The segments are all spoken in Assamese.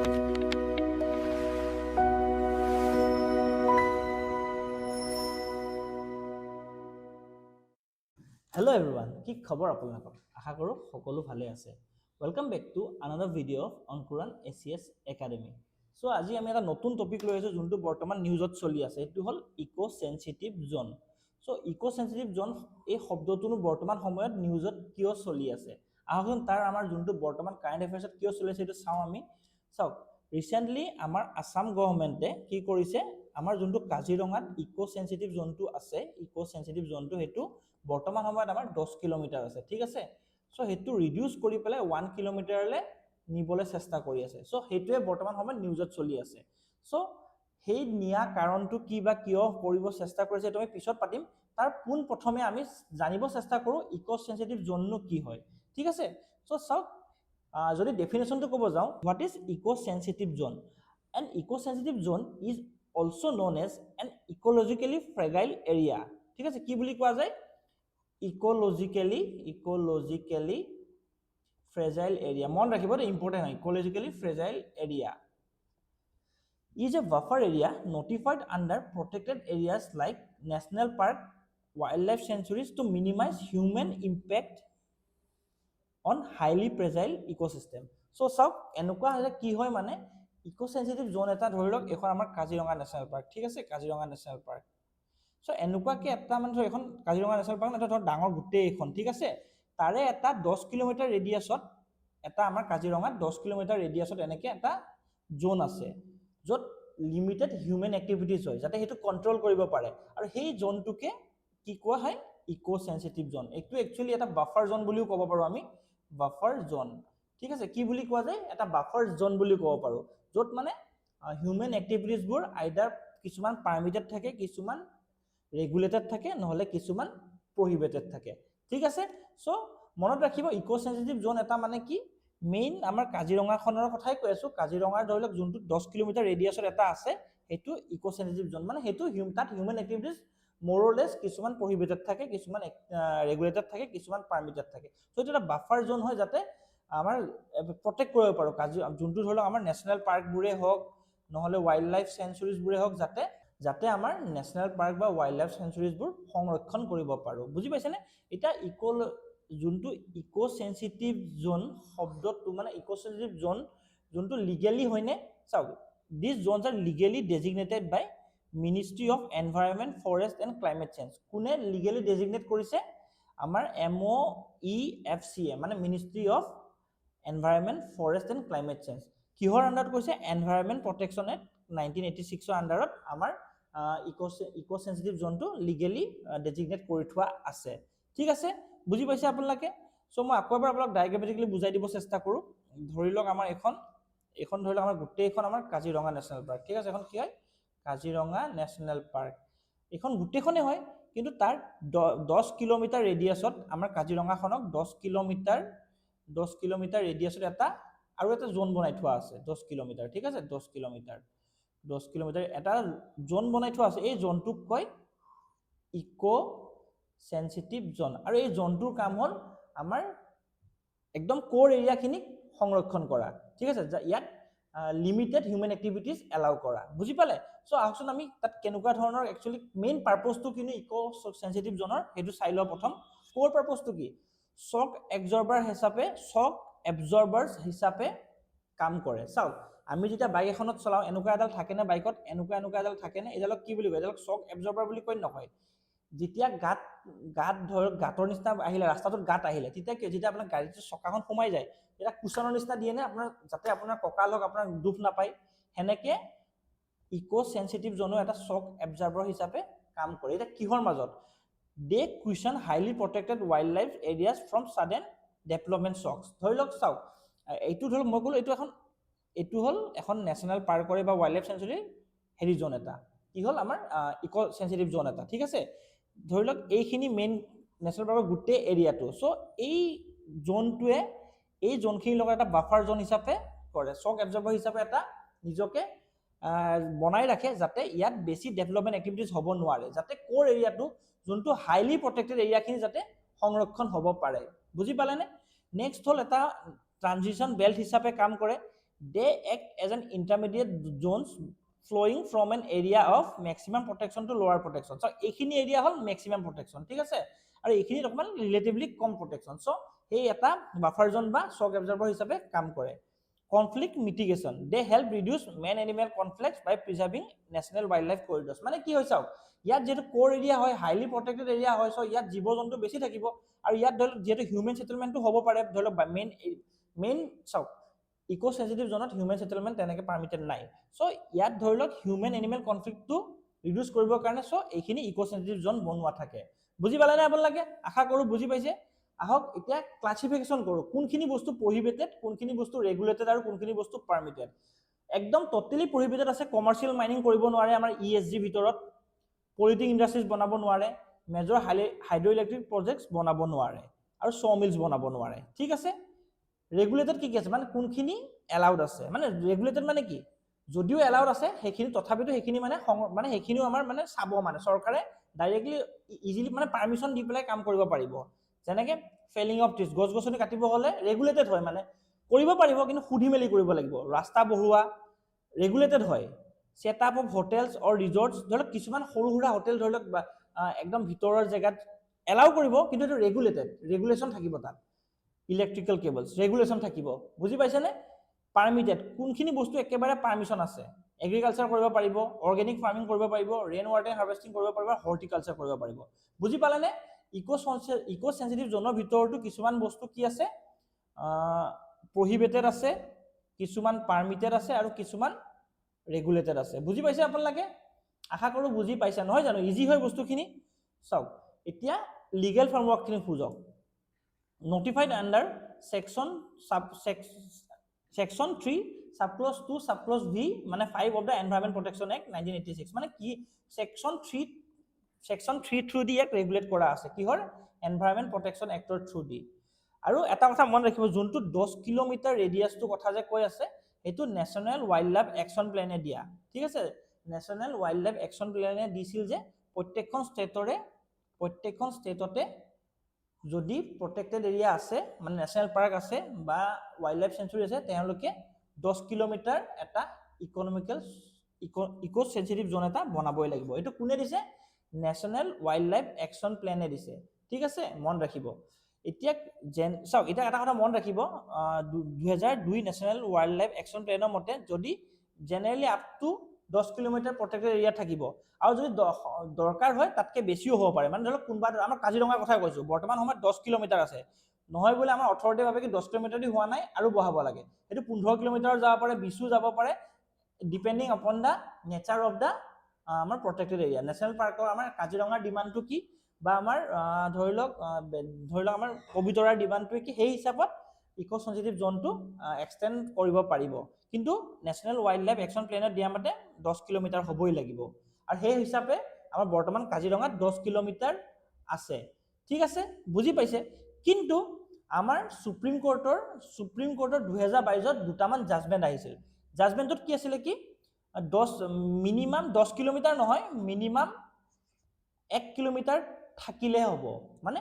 Hello everyone, কি খবৰ আপোনালোকৰ? আশা কৰোঁ সকলো ভালে আছে। Welcome back to another video' of Ankuran ACS Academy. So আজি আমি এটা নতুন টপিক লৈ আছো যোনটো বৰ্তমান নিউজত চলি আছে। এটো হ'ল ইকো সেনসিটিভ জোন। সো ইকো সেনসিটিভ জোন এই শব্দটো বৰ্তমান সময়ত নিউজত কিয় চলি আছে? আহকচোন তাৰ আমাৰ যোনটো বৰ্তমান কাৰেন্ট এফেয়াৰ্ছত কিয় চলি আছে এটো চাও আমি। চাওক, ৰিসেন্টলি আমাৰ আসাম গভৰ্ণমেণ্টে কি কৰিছে, আমাৰ যোনটো কাজিৰঙাত ইকো সেনসিটিভ জোনটো আছে, ইকো সেনসিটিভ জোনটো হেতু বৰ্তমান সময়ত আমাৰ 10 কিলোমিটাৰ আছে, ঠিক আছে। সো হেতু ৰিডিউস কৰি পেলাই 1 কিলোমিটাৰলে নিবলৈ চেষ্টা কৰি আছে। সো হেতুৱে বৰ্তমান সময়ত নিউজত চলি আছে। সো হেই নিয়া কাৰণটো কি বা কিয় কৰিব চেষ্টা কৰিছে তুমি পিছত পাতিম। তাৰ পোন প্ৰথমে আমি জানিব চেষ্টা কৰো ইকো সেনসিটিভ জোননো কি হয়, ঠিক আছে। সো চাওক, যদি ডেফিনেশনটো ক'ব যাও, what is eco sensitive zone? An eco sensitive zone is also known as an ecologically fragile area, ঠিক আছে। কি বুলি কোৱা যায়? ecologically fragile area, মন ৰাখিব এটা ইম্পৰ্টেন্ট হয়, ecologically fragile area is a buffer area notified under protected areas like national park, wildlife sanctuaries to minimize human impact on highly fragile ecosystem. So চাওক, এনেকুৱা হলে কি হয় মানে ইকো সেনসিটিভ জোন এটা ধৰি লওক এখন আমাৰ কাজিৰঙা নেশ্যনেল পাৰ্ক, ঠিক আছে, কাজিৰঙা নেশ্যনেল পাৰ্ক। সো এনেকুৱাকে এটা মানে ধৰ এখন কাজিৰঙা নেশ্যনেল পাৰ্ক এটা ধৰ ডাঙৰ গোটেই এখন, ঠিক আছে। তাৰে এটা 10 কিলোমিটাৰ ৰেডিয়াছত এটা আমাৰ কাজিৰঙাত 10 কিলোমিটাৰ ৰেডিয়াছত এনেকে এটা জোন আছে য'ত লিমিটেড হিউম্যান এক্টিভিটিজ হয়, যাতে হেতু কন্ট্ৰোল কৰিব পাৰে। আৰু সেই জোনটোকে কি কোৱা হয়? ইকো সেনসিটিভ জোন। এইটো একচুয়ালি এটা বাফাৰ জোন বুলিও ক'ব পাৰো আমি, বাফাৰ জোন, ঠিক আছে। কি বুলি কোৱা যায়? এটা বাফাৰ জোন বুলি ক'ব পাৰো, য'ত মানে হিউম্যান এক্টিভিটিজবোৰ আইদাৰ কিছুমান পাৰমিটেড থাকে, কিছুমান ৰেগুলেটেড থাকে, নহলে কিছুমান প্ৰহিবিটেড থাকে, ঠিক আছে। সো মনত ৰাখিব ইকো সেনসিটিভ জোন এটা মানে কি, মেইন আমাৰ কাজিৰঙাখনৰ কথাই কৈ আছো। কাজিৰঙাৰ ধৰি লওক যোনটো 10 কিলোমিটাৰ ৰেডিয়াছত এটা আছে, হেতু ইকো সেনসিটিভ জোন। মানে হেতু তাত হিউম্যান এক্টিভিটিজ মোৰলেস কিছুমান প্ৰহিবিটেড থাকে, কিছুমান ৰেগুলেটেড থাকে, কিছুমান পাৰমিটেড থাকে। সো এটা বাফাৰ জোন হয়, যাতে আমাৰ প্ৰটেক্ট কৰিব পাৰো যোনটো ধৰি লওক আমাৰ নেশ্যনেল পাৰ্কবোৰে হওক, নহলে ওয়াইল্ড লাইফ সেঞ্চুৰীজবোৰে হওক, যাতে আমাৰ নেশ্যনেল পাৰ্ক বা ওয়াইল্ড লাইফ সেঞ্চুৰীজবোৰ সংৰক্ষণ কৰিব পাৰো। বুজি পাইছেনে? এটা যোনটো ইকো সেনসিটিভ জোন শব্দটো মানে ইকো সেনসিটিভ জোন যোনটো লিগেলি হয়নে? চাওক, this zones are legally designated by ministry of environment, forest and climate change. কোনে লিগেলি ডেজিগনেট কৰিছে? আমাৰ MOEFCA, মানে ministry of environment, forest and climate change. কিহৰ আন্ডাৰত কৈছে? এনভাইৰনমেন্ট প্ৰটেকশন এক্ট 1986 আন্ডাৰত আমাৰ ইকো সেনসিটিভ জোনটো লিগেলি ডেজিগনেট কৰি থোৱা আছে, ঠিক আছে। বুজি পাইছে আপোনালোকে? সো মই আকৌ এবাৰ আপোনাক ডায়াগ্ৰামেটিকলি বুজাই দিব চেষ্টা কৰো। ধৰি লওক আমাৰ এখন ধৰি লওক আমাৰ গোটেইখন আমাৰ কাজিৰঙা নেশ্যনেল পাৰ্ক, ঠিক আছে। এখন কি হয়? Kaziranga national park. এখন গোটেইখনে হয়, কিন্তু তাৰ 10 কিলোমিটাৰ ৰেডিয়াছত আমাৰ কাজিৰঙাখনক 10 কিলোমিটাৰ ৰেডিয়াছত এটা আৰু এটা জোন বনাই থোৱা আছে 10 কিলোমিটাৰ, ঠিক আছে। 10 কিলোমিটাৰ এটা জোন বনাই থোৱা আছে। এই জোনটোক কয় ইকো সেনসিটিভ জোন। আৰু এই জোনটোৰ কাম হ'ল আমাৰ একদম কোৰ এৰিয়াখিনিক সংৰক্ষণ কৰা, ঠিক আছে। ইয়াত লিমিটেড হিউম্যান এক্টিভিটিজ এলাউ কৰা। বুজি পালে? সো আহকচোন আমি তাত কেনেকুৱা ধৰণৰ একচুয়ালি মেইন পাৰপজটো কিনো ইকো সেনসিটিভ জোনৰ হেতু চাই লওঁ প্ৰথম। কোৰ পাৰপজটো কি? শক এবজৰ্বাৰ্ছ হিচাপে কাম কৰে। চাওক, আমি যেতিয়া বাইক এখনত চলাও, এনেকুৱা এডাল থাকে না বাইকত, এনেকুৱা এডাল থাকে না, এডালক কি বুলি কয়? এডালক শক এবজৰ্বাৰ বুলি কয় নকয়? যেতিয়া গাত ধৰক গাঁতৰ নিচিনা আহিলে, ৰাস্তাটোত গাঁত আহিলে, তেতিয়া যেতিয়া আপোনাৰ গাড়ীটোৰ চকাখন সোমাই যায়, এটা কুশনৰ নিচিনা দিয়ে নে আপোনাৰ, যাতে আপোনাৰ কঁকালক আপোনাৰ দুখ নাপায়। সেনেকে ইকো সেনসিটিভ জোনো এটা শক এবজৰ্বাৰ হিচাপে কাম কৰে। এটা কিহৰ মাজত? They cushion highly protected wildlife areas from sudden development shocks. ধৰি লওক, চাওক, এইটো ধৰি লওক মই ক'লো এইটো হ'ল এখন নেশ্যনেল পাৰ্কৰে বা ওয়াইল্ড লাইফ সেঞ্চুৰীৰ হেৰি জোন এটা। কি হ'ল? আমাৰ ইকো সেনসিটিভ জোন এটা, ঠিক আছে। ধৰি লওক এইখিনি মেইন নেশ্যনেল পাৰ্কৰ গোটেই এৰিয়াটো। সো এই জোনটোৱে এই জোনখিনিৰ লগত এটা বাফাৰ জোন হিচাপে কৰে, শক এবজৰ্বাৰ হিচাপে এটা নিজকে বনাই ৰাখে, যাতে ইয়াত বেছি ডেভেলপমেন্ট এক্টিভিটিজ হ'ব নোৱাৰে, যাতে কোৰ এৰিয়াটো যোনটো হাইলি প্ৰটেক্টেড এৰিয়াখিনি যাতে সংৰক্ষণ হ'ব পাৰে। বুজি পালেনে? নেক্সট হ'ল এটা ট্ৰানজিশন বেল্ট হিচাপে কাম কৰে। they act as an intermediate zones flowing from an area of maximum protection to lower protection. So এইখিনি এৰিয়া হল maximum protection, ঠিক আছে, আৰু এইখিনি অকমান ৰিলেটিভলি কম protection. So এই এটা বাফাৰ জোন বা shock absorber হিচাপে কাম কৰে. Conflict mitigation, they help reduce man animal conflicts by preserving national wildlife corridors. মানে কি হয় চাওক, ইয়াত যেটো কোৰ এৰিয়া হয়, হাইলি প্ৰটেক্টেড এৰিয়া হয়, সো ইয়াত জীৱ জন্তু বেছি থাকিব, আৰু ইয়াত ধৰ যেটো হিউম্যান সেটেলমেন্টটো হ'ব পাৰে, ধৰ মেইন চাওক ইকো সেনসিটিভ জোনত হিউম্যান সেটেলমেন্ট তেনেকে পাৰমিটেড নাই। সো ইয়াত ধৰি লওক হিউম্যান এনিমেল কনফ্লিক্টটো ৰিডিউস কৰিবৰ কাৰণে সো এইখিনি ইকো সেনসিটিভ জোন বনোৱা থাকে। বুজি পালে নে আপোনালোকে? আশা কৰো বুজি পাইছে। আহক এতিয়া ক্লাসিফিকেশন কৰো, কোনখিনি বস্তু প্ৰহিবিটেড, কোনখিনি বস্তু ৰেগুলেটেড আৰু কোনখিনি বস্তু পাৰমিটেড। একদম টোটালি প্ৰহিবিটেড আছে, কমাৰ্শিয়াল মাইনিং কৰিব নোৱাৰে আমাৰ ইএসজি ভিতৰত, পলিটিং ইন্ডাস্ট্ৰিজ বনাব নোৱাৰে, মেজৰ হাইড্ৰো ইলেক্ট্ৰিক প্ৰজেক্টস বনাব নোৱাৰে, আৰু ছ মিলস বনাব নোৱাৰে, ঠিক আছে। ৰেগুলেটেড কি কি আছে, মানে কোনখিনি এলাউড আছে, মানে ৰেগুলেটেড মানে কি, যদিও এলাউড আছে সেইখিনি তথাপিতো সেইখিনি মানে সেইখিনিও আমাৰ মানে চাব, মানে চৰকাৰে ডাইৰেক্টলি ইজিলি মানে পাৰমিশন দি পেলাই কাম কৰিব পাৰিব। যেনেকে ফেলিং অফ ট্ৰিজ, গছ গছনি কাটিব হলে ৰেগুলেটেড হয়, মানে কৰিব পাৰিব কিন্তু সুধি মেলি কৰিব লাগিব। ৰাস্তা বহোৱা ৰেগুলেটেড হয়। সেট আপ অফ হোটেলস অৰ ৰিজৰ্টস, ধৰি লওক কিছুমান সৰু সুৰা হোটেল ধৰি লওক একদম ভিতৰৰ জেগাত এলাউ কৰিব, কিন্তু এটা ৰেগুলেটেড, ৰেগুলেশন থাকিব তাত। ইলেক্ট্ৰিকেল কেবলস ৰেগুলেশন থাকিব, বুজি পাইছে নে? পাৰমিটেড, কোনখিনি বস্তু একেবাৰে পাৰমিশন আছে, এগ্ৰিকালচাৰ কৰিব পাৰিব, অৰ্গেনিক ফাৰ্মিং কৰিব পাৰিব, ৰেইন ৱাটাৰ হাৰ্ভেষ্টিং কৰিব পাৰিব, হৰ্টিকালচাৰ কৰিব পাৰিব। বুজি পালে নে? ইকো সেনসিটিভ জোনৰ ভিতৰতো কিছুমান বস্তু কি আছে, প্ৰহিবিটেড আছে, কিছুমান পাৰমিটেড আছে, আৰু কিছুমান ৰেগুলেটেড আছে। বুজি পাইছে আপোনালোকে? আশা কৰো বুজি পাইছে, নহয় জানো? ইজি হয় বস্তুখিনি। চাওক এতিয়া legal ফ্ৰেমৱৰ্কখিনি খুঁজক। notified under section 3 subclause 2 subclause V মানে 5 of the Environment Protection Act 1986, মানে কি section 3 through দি এক ৰেগুলেট কৰা আছে, কি হয় এনভায়ৰনমেন্ট প্ৰটেকচন এক্টৰ থ্ৰু দি। আৰু এটা কথা মন ৰাখিব, যোনটো 10 কিলোমিটাৰ ৰেডিয়াসটো কথা যে কৈ আছে, সেইটো নেশনাল ওয়াইল্ড লাইফ একশন প্লেনে দিয়া, ঠিক আছে। নেশনাল ওয়াইল্ড লাইফ একশন প্লেনে দিছিল যে প্ৰত্যেকখন ষ্টেটতে যদি প্ৰটেক্টেড এৰিয়া আছে, মানে নেশনাল পাৰ্ক আছে বা ওয়াইল্ড লাইফ সেঞ্চুৰী আছে, তেওঁলোকে 10 কিলোমিটাৰ এটা ইকো সেনসিটিভ জোন এটা বনাবই লাগিব। এইটো কোনে দিছে? নেশনাল ওয়াইল্ড লাইফ একশন প্লেনে দিছে, ঠিক আছে, মন ৰাখিব। এতিয়া চাওক, এটা কথা মন ৰাখিব, 2002 নেশনাল ওয়াইল্ড লাইফ একশন প্লেনৰ মতে যদি generally up to 10 kilometre protected area থাকিব, আৰু যদি দৰকাৰ হয় তাতকে বেছিও হ'ব পাৰে। মানে ধৰক কোনবা আমাৰ কাজিৰঙাৰ কথা কৈছো, বৰ্তমান সময়ত 10 কিলোমিটাৰ আছে, নহয় বোলে আমাৰ অথৰিটি ভাবে কি 10 কিলোমিটাৰ দি হোৱা নাই আৰু বঢ়াব লাগে, সেইটো 15 কিলোমিটাৰ যাব পাৰে, 20ও যাব পাৰে, ডিপেন্ডিং আপন দা নেচাৰ অফ দা আমাৰ প্ৰটেক্টেড এৰিয়া। নেশনাল পাৰ্কৰ আমাৰ কাজিৰঙাৰ ডিমাণ্ডটো কি, বা আমাৰ ধৰি লওক আমাৰ পবিতৰাৰ ডিমাণ্ডটো কি, সেই হিচাপত ইকো সেনসিটিভ জোনটো এক্সটেন্ড কৰিব পাৰিব। কিন্তু নেশনাল ওয়াইল্ড লাইফ একশন প্লেনত দিয়া মতে 10 কিলোমিটাৰ হ'বই লাগিব, আৰু সেই হিচাপে আমাৰ বৰ্তমান কাজিৰঙাত 10 কিলোমিটাৰ আছে, ঠিক আছে, বুজি পাইছে। কিন্তু আমাৰ সুপ্ৰিম কোৰ্টৰ 2022ত দুটামান জাজমেন্ট আহিছিল। জাজমেন্টত কি আছিল কি, মিনিমাম 10 কিলোমিটাৰ নহয়, মিনিমাম 1 কিলোমিটাৰ থাকিলে হ'ব। মানে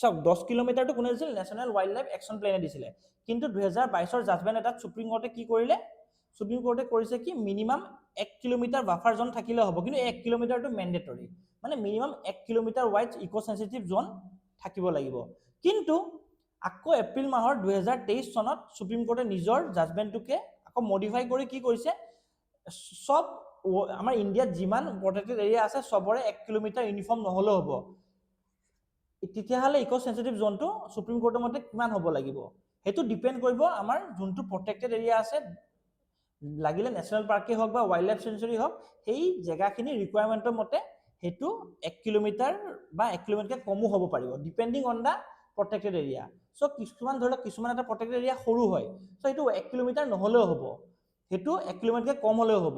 সব 10 কিলোমিটাৰটো কোনে দিছিল? নেশনাল ওয়াইল্ড লাইফ একশন প্লেনে দিছিলে। কিন্তু 2022ৰ জাজমেন্ট এটাত সুপ্ৰিম কোৰ্টে কি কৰিলে, সুপ্ৰিম কোৰ্টে কৰিছে কি মিনিমাম 1 কিলোমিটাৰ বাফাৰ জোন থাকিলে হ'ব, কিন্তু 1 কিলোমিটাৰটো মেন্ডেটৰি, মানে minimum 1 kilometre wide eco sensitive zone থাকিব লাগিব। কিন্তু আকৌ এপ্ৰিল মাহৰ 2023 চনত সুপ্ৰিম কোৰ্টে নিজৰ জাজমেন্টটোকে আকৌ মডিফাই কৰি কি কৰিছে, সব আমাৰ ইণ্ডিয়াত যিমান প্ৰটেক্টেড এৰিয়া আছে সবৰে 1 কিলোমিটাৰ ইউনিফৰ্ম নহলেও হ'ব। তেতিয়াহ'লে ইকো সেনসিটিভ জোনটো সুপ্ৰিম কোৰ্টৰ মতে কিমান হ'ব লাগিব, সেইটো ডিপেন্ড কৰিব আমাৰ যোনটো প্ৰটেক্টেড এৰিয়া আছে, লাগিলে নেশনাল পাৰ্কে হওক বা ওয়াইল্ড লাইফ সেঞ্চুৰী হওক, সেই জেগাখিনি ৰিকুৱাৰমেন্টৰ মতে সেইটো 1 কিলোমিটাৰ বা 1 কিলোমিটাৰকৈ কমো হ'ব পাৰিব, depending on the protected area. So কিছুমান ধৰি লওক কিছুমান এটা প্ৰটেক্টেড এৰিয়া সৰু হয়, সো সেইটো 1 কিলোমিটাৰ নহলেও হ'ব, সেইটো 1 কিলোমিটাৰকৈ কম হলেও হ'ব।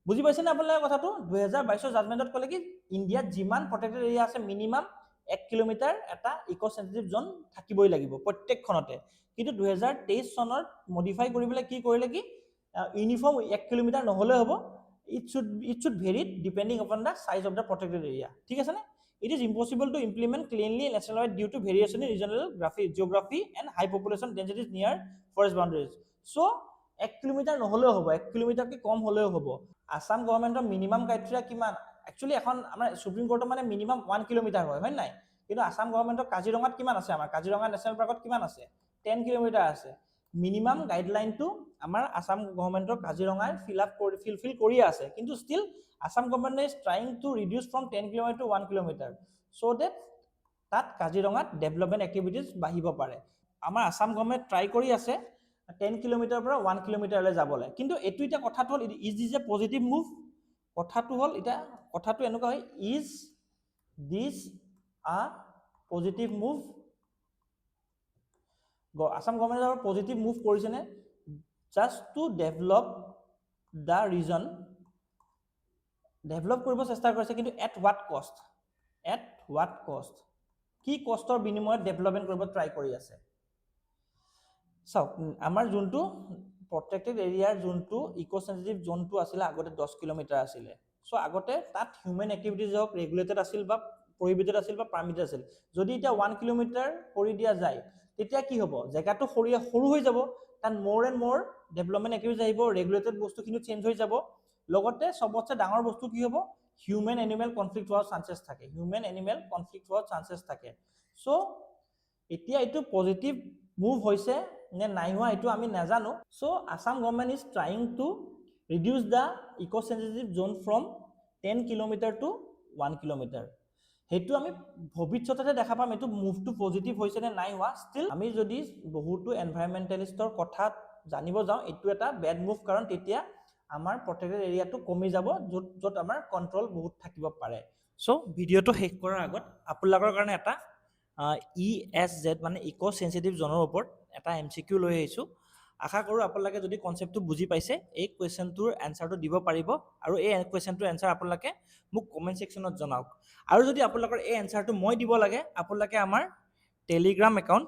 বুজি পাইছে নে আপোনালোকে কথাটো? 2022ৰ জাজমেন্টত ক'লে কি ইণ্ডিয়াত যিমান প্ৰটেক্টেড এৰিয়া আছে মিনিমাম 1 কিলোমিটাৰ এটা ইকো সেনসিটিভ জোন থাকিবই লাগিব প্ৰত্যেকখনতে। কিন্তু 2023 চনত মডিফাই কৰি পেলাই কি কৰিলে কি ইউনিফৰ্ম 1 কিলোমিটাৰ নহলে হ'ব, it should vary depending upon the size of the protected area, ঠিক আছে নে? It is impossible to implement cleanly nationwide due to variation in regional geography and high population densities near forest boundaries. So 1 kilometre নহলেও হ'ব, 1 কিলোমিটাৰতকৈ কম হ'লেও হ'ব। আসাম গভৰ্ণমেণ্টৰ মিনিমাম ক্ৰাইটেৰিয়া কিমান? একচুৱেলি এখন আমাৰ সুপ্ৰিম কোৰ্টৰ মানে মিনিমাম 1 কিলোমিটাৰ হয় নাই? কিন্তু আসাম গভৰ্ণমেণ্টৰ কাজিৰঙাত কিমান আছে? আমাৰ কাজিৰঙা নেশ্যনেল পাৰ্কত কিমান আছে? 10 কিলোমিটাৰ আছে। মিনিমাম গাইডলাইনটো আমাৰ আসাম গভৰ্ণমেণ্টৰ কাজিৰঙাই ফিলফিল কৰি আছে, কিন্তু still Assam government is trying to reduce from 10 kilometre to 1 kilometre so' that তাত কাজিৰঙাত ডেভেলপমেণ্ট এক্টিভিটিজ বাঢ়িব পাৰে। আমাৰ আসাম গভৰ্ণমেণ্ট ট্ৰাই কৰি আছে 10 কিলোমিটাৰৰ পৰা 1 কিলোমিটাৰলৈ যাবলৈ, কিন্তু এইটো এতিয়া কথাটো হ'ল is this a positive move? কথাটো হ'ল এতিয়া কথাটো এনেকুৱা হয়, is this a positive move? Assam গভৰ্ণমেণ্টে পজিটিভ মুভ কৰিছেনে? Just to develop the region, develop কৰিব চেষ্টা কৰিছে, কিন্তু at what cost? At what cost? কি কষ্টৰ বিনিময়ত ডেভেলপমেণ্ট কৰিব ট্ৰাই কৰি আছে? চাওক, আমাৰ যোনটো প্ৰটেক্টেড এৰিয়াৰ যোনটো ইক' চেঞ্চিটিভ জোনটো আছিলে আগতে 10 কিলোমিটাৰ আছিলে। চ' আগতে তাত হিউমেন এক্টিভিটিজ হওক ৰেগুলেটেড আছিল বা প্ৰহিবিটেড আছিল বা পাৰ্মিটেড আছিল। যদি এতিয়া 1 কিলোমিটাৰ কৰি দিয়া যায়, তেতিয়া কি হ'ব? জেগাটো সৰু হৈ যাব, তাত মোৰ এণ্ড মোৰ ডেভেলপমেণ্ট এক্টিভিটিজ আহিব, ৰেগুলেটেড বস্তুখিনি চেঞ্জ হৈ যাব, লগতে চবতছে ডাঙৰ বস্তু কি হ'ব? হিউমেন এনিমেল কনফ্লিক্ট হোৱাৰ চান্সেছ থাকে। হিউমেন এনিমেল কনফ্লিক্ট হোৱাৰ চান্সেছ থাকে। চ' এতিয়া এইটো পজিটিভ মুভ হৈছে নে নাই হোৱা এইটো আমি নাজানো। So' Assam government is trying to reduce the eco' sensitive zone from 10 kilometre to 1 kilometre. সেইটো আমি ভৱিষ্যতে দেখা পাম এইটো মুভটো পজিটিভ হৈছে নে নাই হোৱা। ষ্টিল আমি যদি বহুতো এনভাইৰমেণ্টেলিষ্টৰ কথা জানিব যাওঁ, এইটো এটা বেড মুভ, কাৰণ তেতিয়া আমাৰ প্ৰটেক্টেড এৰিয়াটো কমি যাব, য'ত আমাৰ কণ্ট্ৰল বহুত থাকিব পাৰে। চ' ভিডিঅ'টো শেষ কৰাৰ আগত আপোনালোকৰ কাৰণে এটা ESZ মানে ইক' চেঞ্চিটিভ জোনৰ ওপৰত এটা MCQ লৈ আহিছোঁ। আশা কৰোঁ আপোনালোকে যদি কনচেপ্টটো বুজি পাইছে, এই কুৱেশ্যনটোৰ এনচাৰটো দিব পাৰিব, আৰু এই কুৱেশ্যনটোৰ এনচাৰ আপোনালোকে মোক কমেণ্ট ছেকশ্যনত জনাওক। আৰু যদি আপোনালোকৰ এই এনচাৰটো মই দিব লাগে, আপোনালোকে আমাৰ টেলিগ্ৰাম একাউণ্ট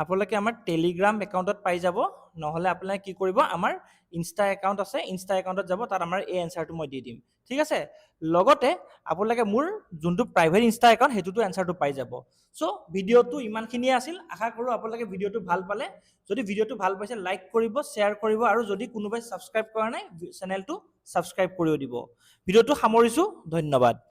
আপোনালোকে আমাৰ টেলিগ্ৰাম একাউণ্টত পাই যাব, নহ'লে আপোনালোকে কি কৰিব, আমাৰ ইনষ্টা একাউণ্ট আছে, ইনষ্টা একাউণ্টত যাব, তাত আমাৰ এই এনচাৰটো মই দি দিম। ঠিক আছে? লগতে আপোনালোকে মোৰ যোনটো প্ৰাইভেট ইনষ্টা একাউণ্ট সেইটোতো এনচাৰটো পাই যাব। চ' ভিডিঅ'টো ইমানখিনিয়ে আছিল। আশা কৰোঁ আপোনালোকে ভিডিঅ'টো ভাল পালে। যদি ভিডিঅ'টো ভাল পাইছে লাইক কৰিব, শ্বেয়াৰ কৰিব, আৰু যদি কোনোবাই ছাবস্ক্ৰাইব কৰা নাই চেনেলটো ছাবস্ক্ৰাইব কৰিও দিব। ভিডিঅ'টো সামৰিছোঁ, ধন্যবাদ।